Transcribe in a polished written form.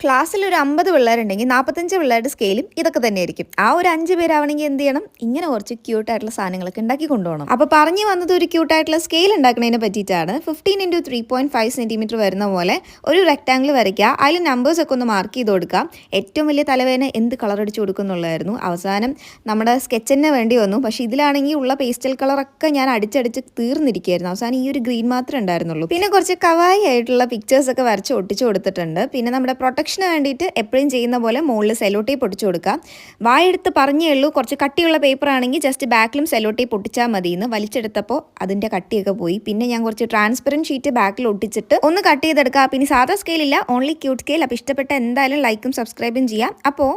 ക്ലാസ്സിൽ ഒരു 50 പിള്ളേരുണ്ടെങ്കിൽ 45 പിള്ളേരുടെ സ്കെയിലും ഇതൊക്കെ തന്നെയായിരിക്കും. ആ ഒരു 5 പേരാവണമെങ്കിൽ എന്ത് ചെയ്യണം? ഇങ്ങനെ കുറച്ച് ക്യൂട്ടായിട്ടുള്ള സാധനങ്ങളൊക്കെ ഉണ്ടാക്കി കൊണ്ടുപോകണം. അപ്പോൾ പറഞ്ഞു വന്നത് ഒരു ക്യൂട്ടായിട്ടുള്ള സ്കെയിൽ ഉണ്ടാക്കുന്നതിനെ പറ്റിയിട്ടാണ്. 15 × 3.5 സെൻറ്റിമീറ്റർ വരുന്ന പോലെ ഒരു റെക്ടാങ്കിൾ വരയ്ക്കുക. അതിൽ നമ്പേഴ്സൊക്കെ ഒന്ന് മാർക്ക് ചെയ്ത് കൊടുക്കുക. ഏറ്റവും വലിയ തലവേദന എന്ത് കളർ അടിച്ച് കൊടുക്കുന്നുള്ളായിരുന്നു. അവസാനം നമ്മുടെ സ്കെച്ചിന് വേണ്ടി വന്നു. പക്ഷേ ഇതിലാണെങ്കിൽ ഉള്ള പേസ്റ്റൽ കളറൊക്കെ ഞാൻ അടിച്ചടിച്ച് തീർന്നിരിക്കുകയായിരുന്നു. അവസാനം ഈ ഒരു ഗ്രീൻ മാത്രമേ ഉണ്ടായിരുന്നുള്ളൂ. പിന്നെ കുറച്ച് കവായി ആയിട്ടുള്ള പിക്ചേഴ്സൊക്കെ വരച്ച് ഒട്ടിച്ച് കൊടുത്തിട്ടുണ്ട്. പിന്നെ നമ്മുടെ പ്രൊട്ടക്ഷന് വേണ്ടിയിട്ട് എപ്പോഴും ചെയ്യുന്ന പോലെ മുകളിൽ സെല്ലോ ടേപ്പ് ഒട്ടിച്ചു കൊടുക്കാം. വായെടുത്ത് പറഞ്ഞേ ഉള്ളൂ, കുറച്ച് കട്ടിയുള്ള പേപ്പർ ആണെങ്കിൽ ജസ്റ്റ് ബാക്കിലും സെല്ലോ ടേപ്പ് ഒട്ടിച്ചാൽ മതി എന്ന്. വലിച്ചെടുത്തപ്പോൾ അതിൻ്റെ കട്ടിയൊക്കെ പോയി. പിന്നെ ഞാൻ കുറച്ച് ട്രാൻസ്പെറൻറ്റ് ഷീറ്റ് ബാക്കിൽ ഒട്ടിച്ചിട്ട് ഒന്ന് കട്ട് ചെയ്തെടുക്കാം. പിന്നെ സാധാ സ്കെയിലില്ല, ഓൺലി ക്യൂട്ട് സ്കെയിൽ. അപ്പോൾ ഇഷ്ടപ്പെട്ട എന്തായാലും ലൈക്കും സബ്സ്ക്രൈബും ചെയ്യാം. അപ്പോൾ